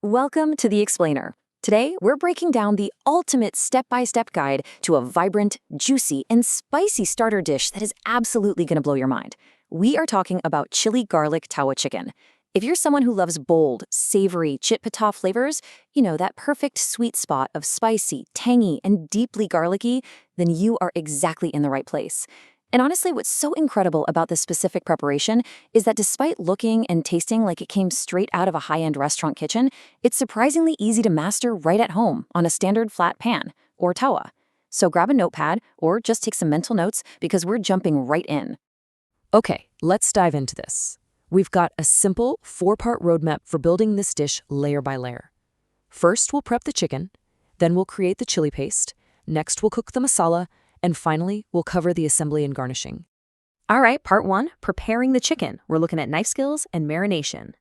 Welcome to The Explainer. Today, we're breaking down the ultimate step-by-step guide to a vibrant, juicy, and spicy starter dish that is absolutely going to blow your mind. We are talking about chili garlic Tawa chicken. If you're someone who loves bold, savory, chit-patah flavors, that perfect sweet spot of spicy, tangy, and deeply garlicky, then you are exactly in the right place. And honestly, what's so incredible about this specific preparation is that despite looking and tasting like it came straight out of a high-end restaurant kitchen, it's surprisingly easy to master right at home on a standard flat pan, or tawa. So grab a notepad or just take some mental notes because we're jumping right in. Okay, let's dive into this. We've got a simple 4-part roadmap for building this dish layer by layer. First, we'll prep the chicken, then we'll create the chili paste, next we'll cook the masala, and finally, we'll cover the assembly and garnishing. All right, part 1, preparing the chicken. We're looking at knife skills and marination.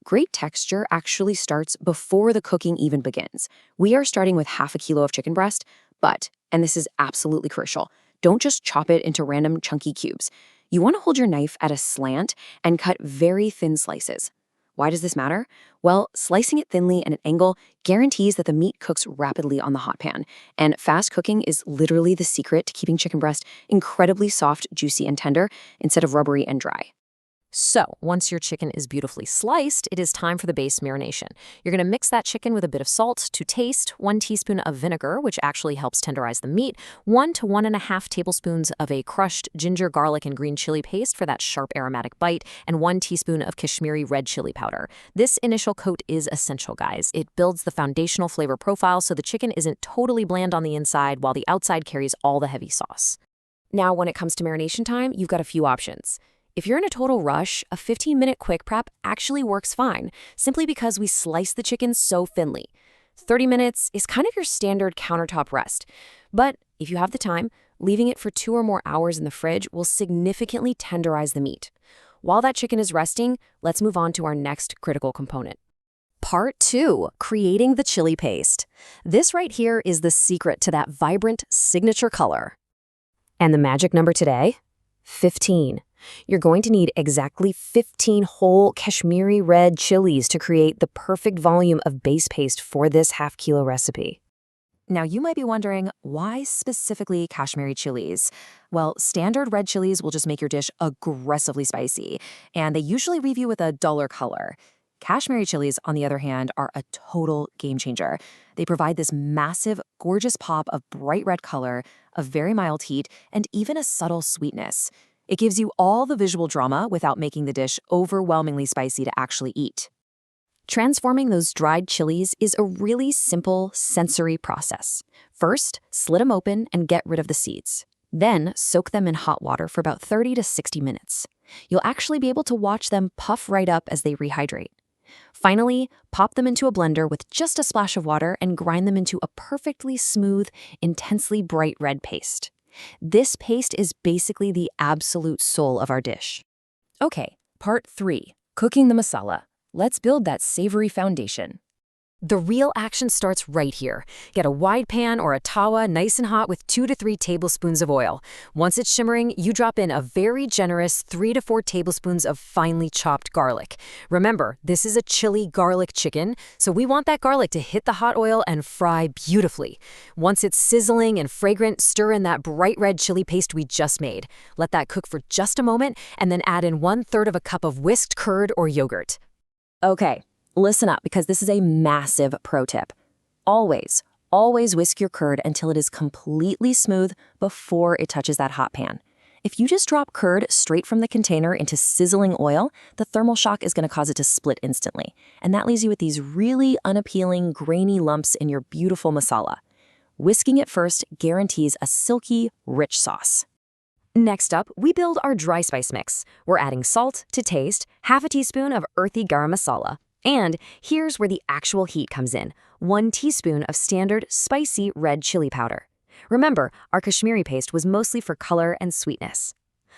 Great texture actually starts before the cooking even begins. We are starting with half a kilo of chicken breast, but, and this is absolutely crucial, don't just chop it into random chunky cubes. You want to hold your knife at a slant and cut very thin slices. Why does this matter? Well, slicing it thinly at an angle guarantees that the meat cooks rapidly on the hot pan, and fast cooking is literally the secret to keeping chicken breast incredibly soft, juicy, and tender instead of rubbery and dry. So, once your chicken is beautifully sliced, it is time for the base marination. You're going to mix that chicken with a bit of salt to taste, 1 teaspoon of vinegar, which actually helps tenderize the meat, 1 to 1.5 tablespoons of a crushed ginger, garlic, and green chili paste for that sharp aromatic bite, and 1 teaspoon of Kashmiri red chili powder. This initial coat is essential, guys. It builds the foundational flavor profile so the chicken isn't totally bland on the inside while the outside carries all the heavy sauce. Now, when it comes to marination time, you've got a few options. If you're in a total rush, a 15-minute quick prep actually works fine, simply because we slice the chicken so thinly. 30 minutes is kind of your standard countertop rest. But if you have the time, leaving it for 2 or more hours in the fridge will significantly tenderize the meat. While that chicken is resting, let's move on to our next critical component. Part 2, creating the chili paste. This right here is the secret to that vibrant signature color. And the magic number today? 15. You're going to need exactly 15 whole Kashmiri red chilies to create the perfect volume of base paste for this half-kilo recipe. Now, you might be wondering, why specifically Kashmiri chilies? Well, standard red chilies will just make your dish aggressively spicy, and they usually leave you with a duller color. Kashmiri chilies, on the other hand, are a total game changer. They provide this massive, gorgeous pop of bright red color, a very mild heat, and even a subtle sweetness. It gives you all the visual drama without making the dish overwhelmingly spicy to actually eat. Transforming those dried chilies is a really simple sensory process. First, slit them open and get rid of the seeds. Then, soak them in hot water for about 30 to 60 minutes. You'll actually be able to watch them puff right up as they rehydrate. Finally, pop them into a blender with just a splash of water and grind them into a perfectly smooth, intensely bright red paste. This paste is basically the absolute soul of our dish. Okay, part 3, cooking the masala. Let's build that savory foundation. The real action starts right here. Get a wide pan or a tawa nice and hot with 2 to 3 tablespoons of oil. Once it's shimmering, you drop in a very generous 3 to 4 tablespoons of finely chopped garlic. Remember, this is a chili garlic chicken, so we want that garlic to hit the hot oil and fry beautifully. Once it's sizzling and fragrant, stir in that bright red chili paste we just made. Let that cook for just a moment, and then add in 1/3 of a cup of whisked curd or yogurt. Okay. Listen up, because this is a massive pro tip. Always whisk your curd until it is completely smooth before it touches that hot pan. If you just drop curd straight from the container into sizzling oil, the thermal shock is going to cause it to split instantly. And that leaves you with these really unappealing, grainy lumps in your beautiful masala. Whisking it first guarantees a silky, rich sauce. Next up, we build our dry spice mix. We're adding salt to taste, half a teaspoon of earthy garam masala. And here's where the actual heat comes in, 1 teaspoon of standard spicy red chili powder. Remember, our Kashmiri paste was mostly for color and sweetness.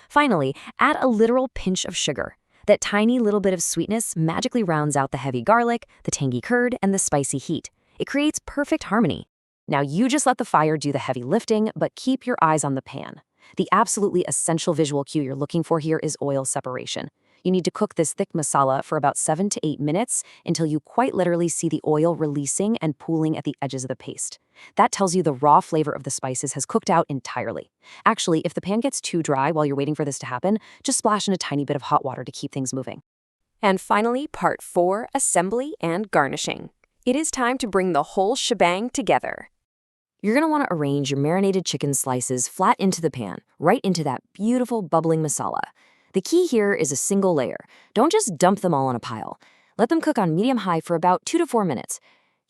Finally, add a literal pinch of sugar. That tiny little bit of sweetness magically rounds out the heavy garlic, the tangy curd, and the spicy heat. It creates perfect harmony. Now you just let the fire do the heavy lifting, but keep your eyes on the pan. The absolutely essential visual cue you're looking for here is oil separation. You need to cook this thick masala for about 7 to 8 minutes until you quite literally see the oil releasing and pooling at the edges of the paste. That tells you the raw flavor of the spices has cooked out entirely. Actually, if the pan gets too dry while you're waiting for this to happen, just splash in a tiny bit of hot water to keep things moving. And finally, part 4, assembly and garnishing. It is time to bring the whole shebang together. You're going to want to arrange your marinated chicken slices flat into the pan, right into that beautiful bubbling masala. The key here is a single layer. Don't just dump them all on a pile. Let them cook on medium-high for about 2 to 4 minutes.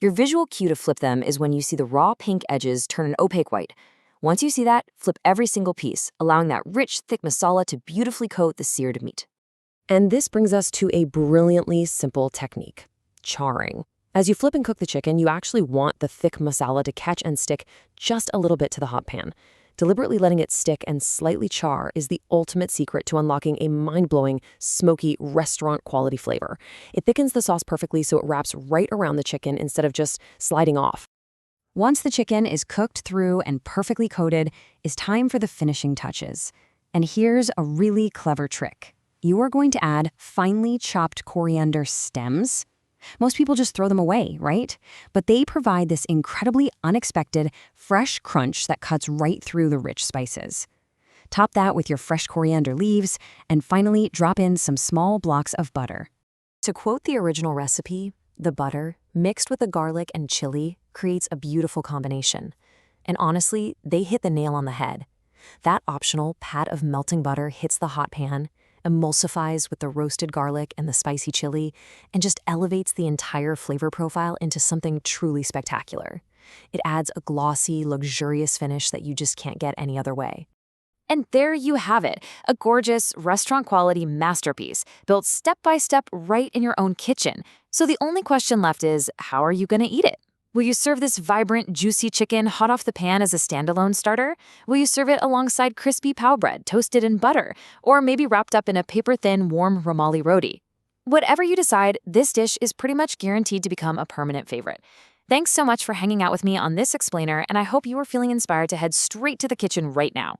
Your visual cue to flip them is when you see the raw pink edges turn an opaque white. Once you see that, flip every single piece, allowing that rich, thick masala to beautifully coat the seared meat. And this brings us to a brilliantly simple technique: charring. As you flip and cook the chicken, you actually want the thick masala to catch and stick just a little bit to the hot pan. Deliberately letting it stick and slightly char is the ultimate secret to unlocking a mind-blowing, smoky, restaurant-quality flavor. It thickens the sauce perfectly so it wraps right around the chicken instead of just sliding off. Once the chicken is cooked through and perfectly coated, it's time for the finishing touches. And here's a really clever trick. You are going to add finely chopped coriander stems. Most people just throw them away, right? But they provide this incredibly unexpected, fresh crunch that cuts right through the rich spices. Top that with your fresh coriander leaves, and finally drop in some small blocks of butter. To quote the original recipe, the butter, mixed with the garlic and chili, creates a beautiful combination. And honestly, they hit the nail on the head. That optional pat of melting butter hits the hot pan, emulsifies with the roasted garlic and the spicy chili, and just elevates the entire flavor profile into something truly spectacular. It adds a glossy, luxurious finish that you just can't get any other way. And there you have it, a gorgeous, restaurant-quality masterpiece, built step by step right in your own kitchen. So the only question left is, how are you going to eat it? Will you serve this vibrant, juicy chicken hot off the pan as a standalone starter? Will you serve it alongside crispy pow bread toasted in butter? Or maybe wrapped up in a paper-thin, warm Romali roti? Whatever you decide, this dish is pretty much guaranteed to become a permanent favorite. Thanks so much for hanging out with me on this explainer, and I hope you are feeling inspired to head straight to the kitchen right now.